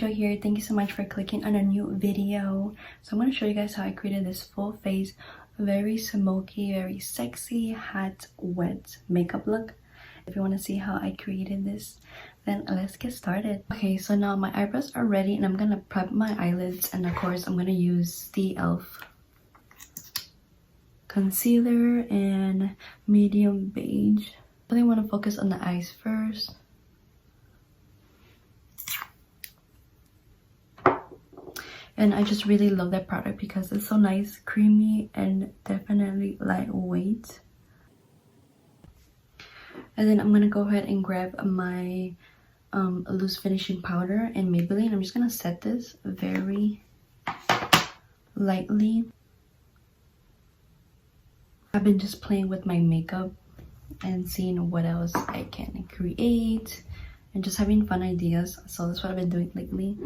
Rachel here. Thank you so much for clicking on a new video. So I'm going to show you guys how I created this full face, very smoky, very sexy, hot, wet makeup look. If you want to see how I created this, then let's get started. Okay, so now my eyebrows are ready and I'm going to prep my eyelids, and of course I'm going to use the e.l.f. concealer and medium beige. I really want to focus on the eyes first. And I just really love that product because it's so nice, creamy, and definitely lightweight. And then I'm gonna go ahead and grab my loose finishing powder in Maybelline. I'm just gonna set this very lightly. I've been just playing with my makeup and seeing what else I can create and just having fun ideas. So that's what I've been doing lately.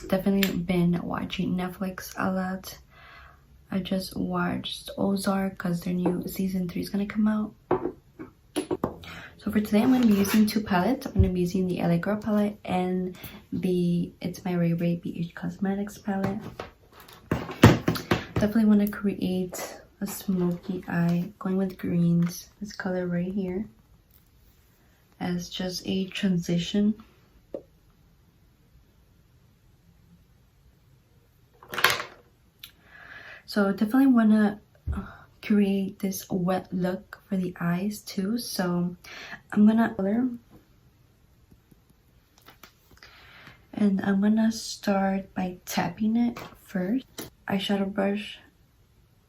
Definitely been watching Netflix a lot. I just watched Ozark because their new season 3 is gonna come out. So for today I'm gonna be using two palettes. I'm gonna be using the LA Girl palette and it's my Raye BH Cosmetics palette. Definitely want to create a smoky eye, going with greens. This color right here as just a transition. So definitely want to create this wet look for the eyes too. So I'm gonna color, and I'm gonna start by tapping it first. Eyeshadow brush,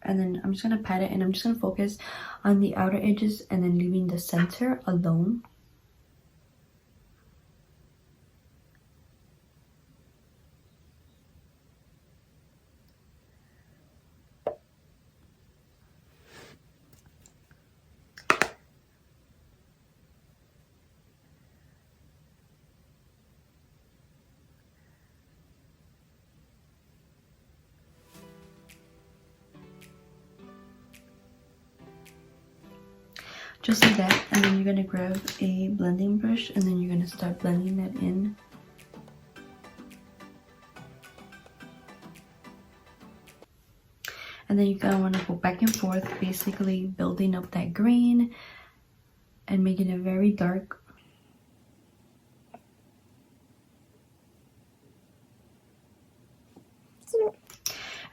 and then I'm just gonna pat it, and I'm just gonna focus on the outer edges and then leaving the center alone. Just like that, and then you're gonna grab a blending brush and then you're gonna start blending that in. And then you're gonna want to go back and forth, basically building up that green and making it very dark.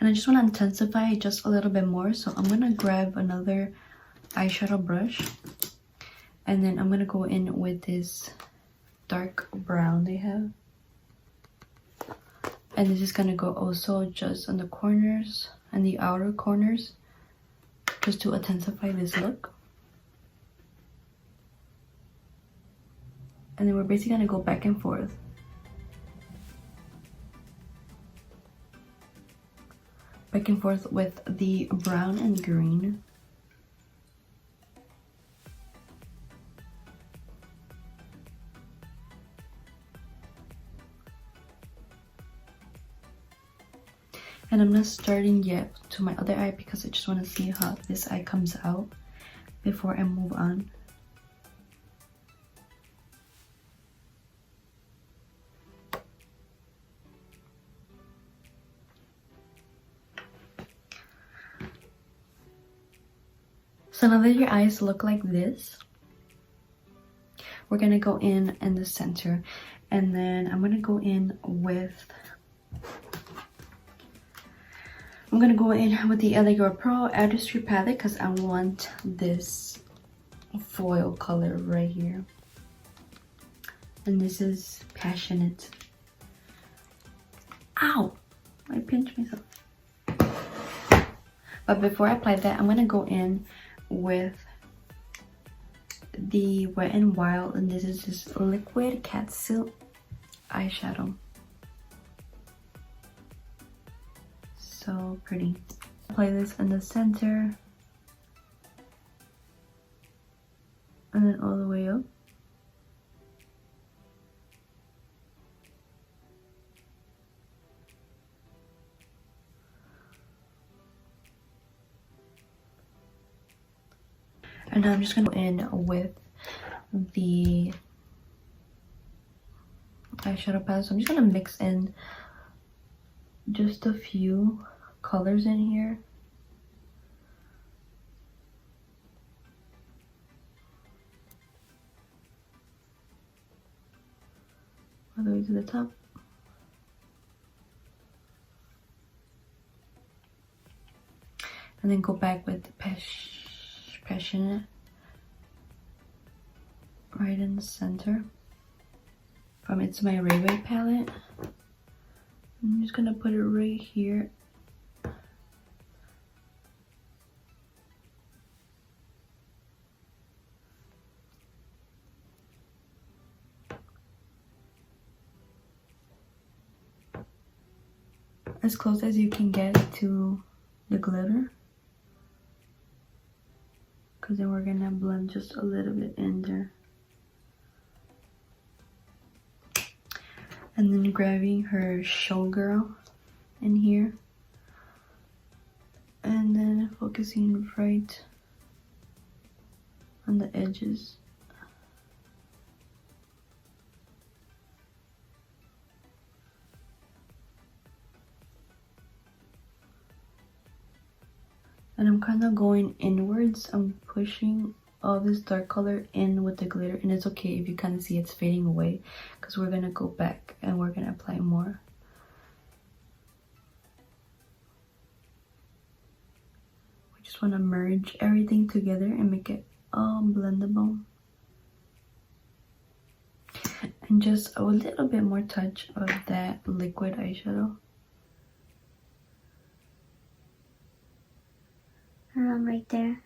And I just want to intensify it just a little bit more, so I'm gonna grab another eyeshadow brush, and then I'm gonna go in with this dark brown they have, and this is gonna go also just on the corners and the outer corners, just to intensify this look. And then we're basically gonna go back and forth. Back and forth with the brown and green. And I'm not starting yet to my other eye because I just want to see how this eye comes out before I move on. So now that your eyes look like this, we're going to go in the center, and then I'm going to go in with the LA Girl Pro Artistry palette because I want this foil color right here. And this is Passionate. Ow! I pinched myself. But before I apply that, I'm going to go in with the Wet n Wild, and this is this liquid catsuit eyeshadow. So pretty. Apply this in the center and then all the way up. And now I'm just gonna go in with the eyeshadow palette. So I'm just gonna mix in just a few colors in here. All the way to the top. And then go back with the passionate right in the center. From It's My Raye palette. I'm just gonna put it right here. As close as you can get to the glitter. Because then we're gonna blend just a little bit in there. And then grabbing her showgirl in here. And then focusing right on the edges. And I'm kind of going inwards. I'm pushing all this dark color in with the glitter. And it's okay if you kind of see it's fading away. Because we're going to go back and we're going to apply more. We just want to merge everything together and make it all blendable. And just a little bit more touch of that liquid eyeshadow. Around right there.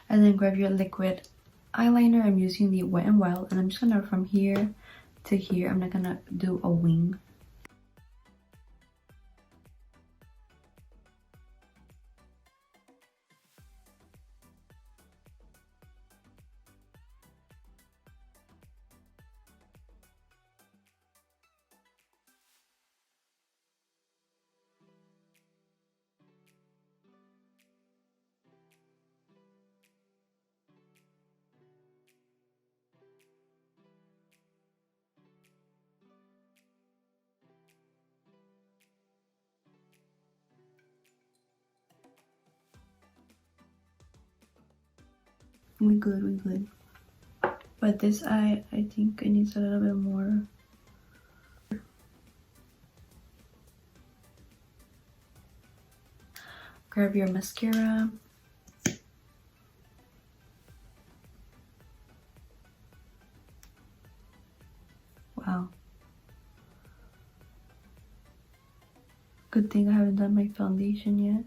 And then grab your liquid eyeliner. I'm using the Wet n Wild, and I'm just gonna, from here to here, I'm not gonna do a wing. We good. But this eye, I think it needs a little bit more. Grab your mascara. Wow. Good thing I haven't done my foundation yet.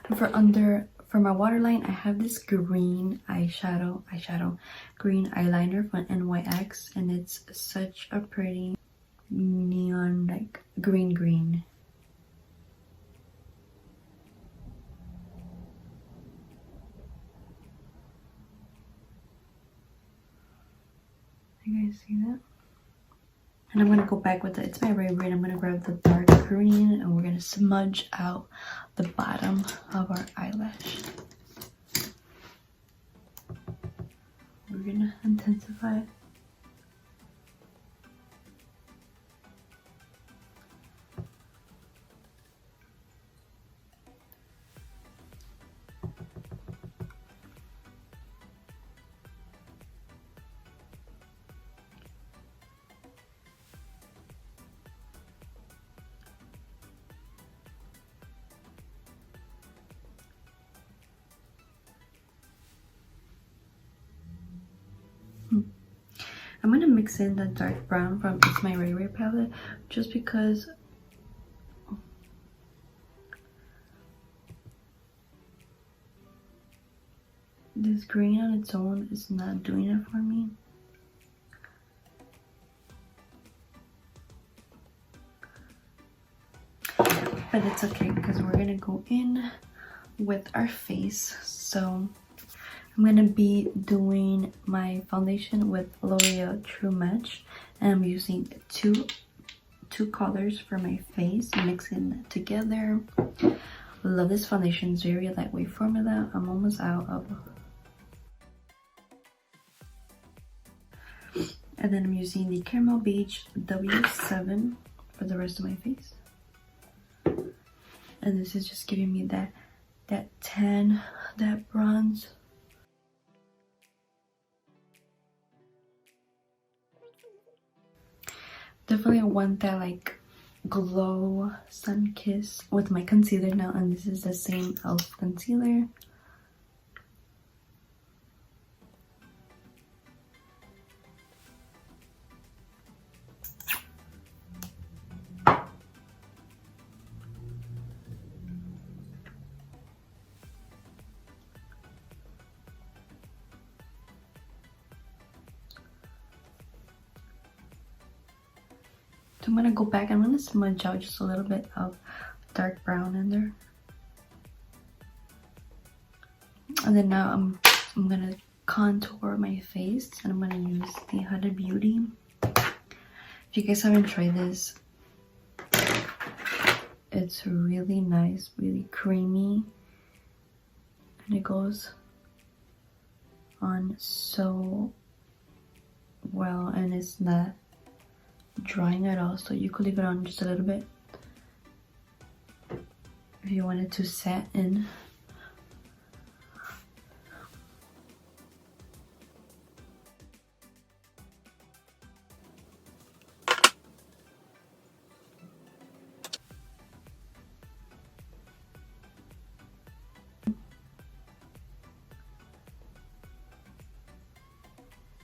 And for my waterline, I have this green green eyeliner from NYX, and it's such a pretty neon, like green. You guys see that? And I'm gonna go back with It's My Raye. I'm gonna grab the dark green and we're gonna smudge out the bottom of our eyelash. We're gonna intensify it. I'm gonna mix in the dark brown from It's My Raye palette just because this green on its own is not doing it for me. But it's okay because we're gonna go in with our face. So I'm gonna be doing my foundation with L'Oreal True Match, and I'm using two two colors for my face, mixing it together. Love this foundation. It's very lightweight formula. I'm almost out of. And then I'm using the caramel beige W7 for the rest of my face. And this is just giving me that tan, that bronze. Definitely want that like glow sun kiss with my concealer now, and this is the same e.l.f. concealer. So I'm gonna go back. I'm gonna smudge out just a little bit of dark brown in there, and then now I'm gonna contour my face, and I'm gonna use the Huda Beauty. If you guys haven't tried this, it's really nice, really creamy, and it goes on so well, and it's not drying at all, so you could leave it on just a little bit if you wanted to set in.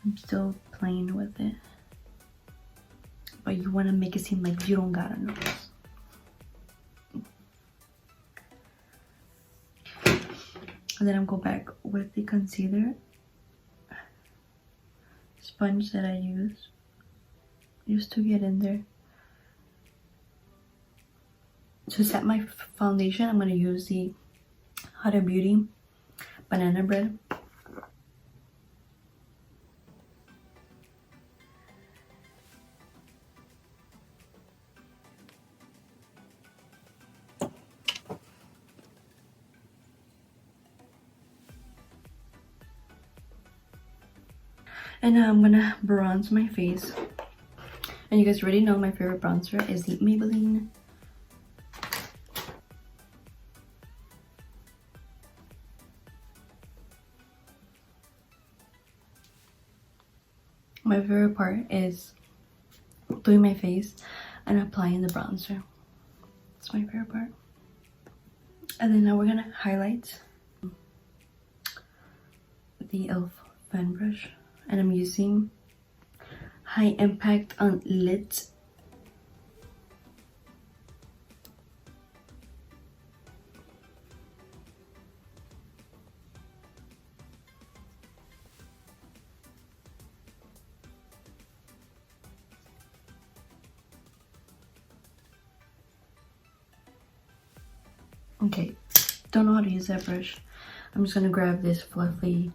I'm still playing with it, but you want to make it seem like you don't got a nose. And then I'll go back with the concealer sponge that I use just to get in there. To set my foundation, I'm going to use the Huda Beauty Banana Bread. And now I'm gonna bronze my face. And you guys already know my favorite bronzer is the Maybelline. My favorite part is doing my face and applying the bronzer. It's my favorite part. And then now we're gonna highlight the e.l.f. fan brush. And I'm using High Impact on Lit. Okay, don't know how to use that brush. I'm just gonna grab this fluffy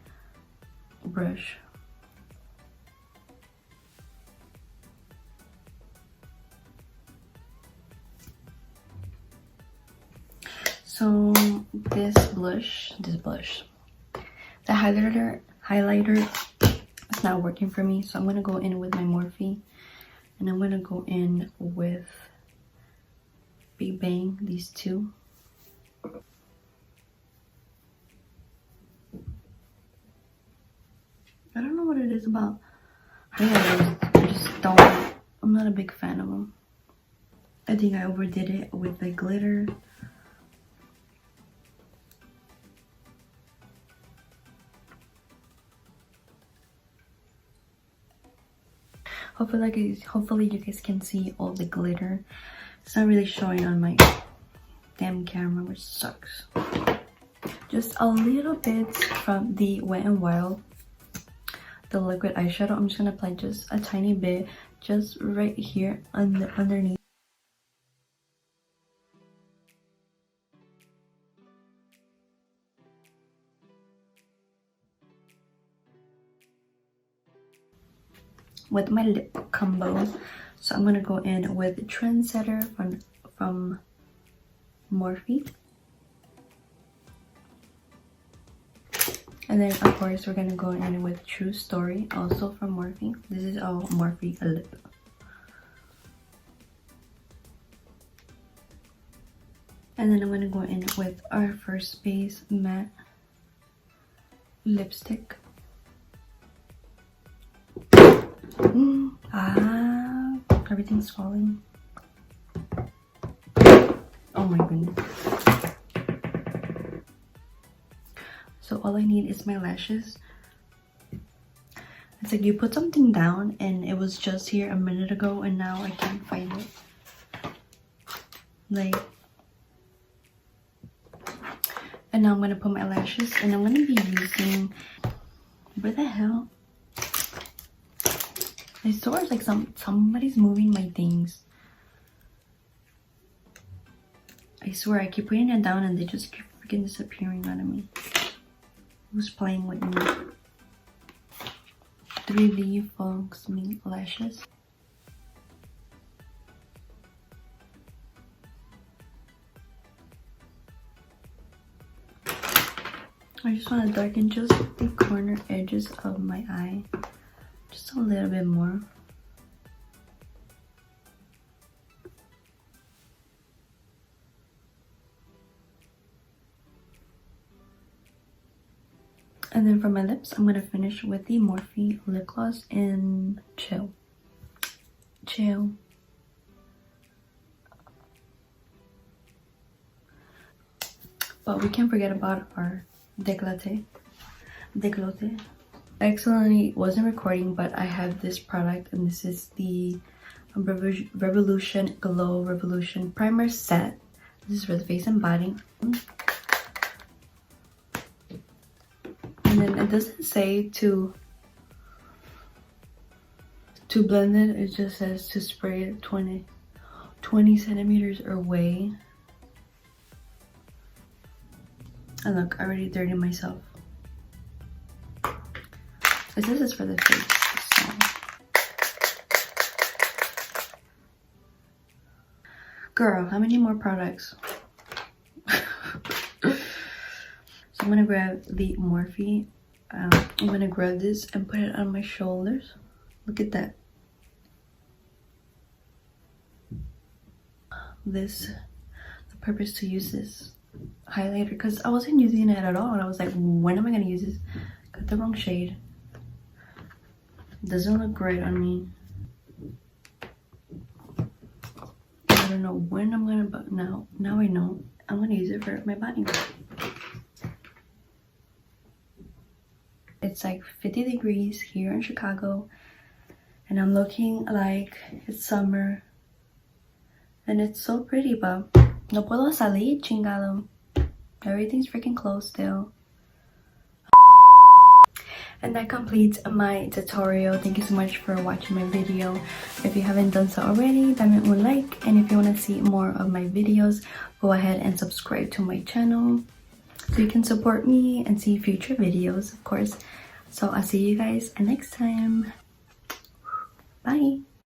brush. So this blush, the highlighter is not working for me. So I'm gonna go in with my Morphe, and I'm gonna go in with Big Bang, these two. I don't know what it is about highlighters. I just don't. I'm not a big fan of them. I think I overdid it with the glitter. Hopefully you guys can see all the glitter. It's not really showing on my damn camera, which sucks. Just a little bit from the Wet n Wild, the liquid eyeshadow. I'm just gonna apply just a tiny bit, just right here underneath. With my lip combo, So I'm gonna go in with Trendsetter from Morphe. And then of course we're gonna go in with True Story, also from Morphe. This is all Morphe lip. And then I'm gonna go in with our first base matte lipstick. Everything's falling. Oh my goodness. So all I need is my lashes. It's like you put something down and it was just here a minute ago and now I can't find it. Like, and now I'm gonna put my lashes and I'm gonna be using, where the hell? I swear it's like somebody's moving my things. I swear I keep putting it down and they just keep freaking disappearing out of me. Who's playing with me? 3D faux mink lashes. I just want to darken just the corner edges of my eye. Just a little bit more. And then for my lips, I'm going to finish with the Morphe lip gloss in Chill. Chill. But we can't forget about our décolleté. I accidentally wasn't recording, but I have this product, and this is the Revolution Glow Revolution Primer Set. This is for the face and body. And then it doesn't say to blend it, it just says to spray it 20 centimeters away. And look, I already dirtied myself. It says it's for the face, so. Girl, how many more products? So I'm gonna grab the Morphe. I'm gonna grab this and put it on my shoulders. Look at that. The purpose to use this highlighter, because I wasn't using it at all, and I was like, when am I gonna use this? Got the wrong shade. Doesn't look great on me. I don't know when I'm gonna, but now I know I'm gonna use it for my body. It's like 50 degrees here in Chicago, and I'm looking like it's summer, and it's so pretty, but no puedo salir, chingado. Everything's freaking closed still. And that completes my tutorial. Thank you so much for watching my video. If you haven't done so already, dame un like, and if you want to see more of my videos, go ahead and subscribe to my channel so you can support me and see future videos, of course. So I'll see you guys next time. Bye.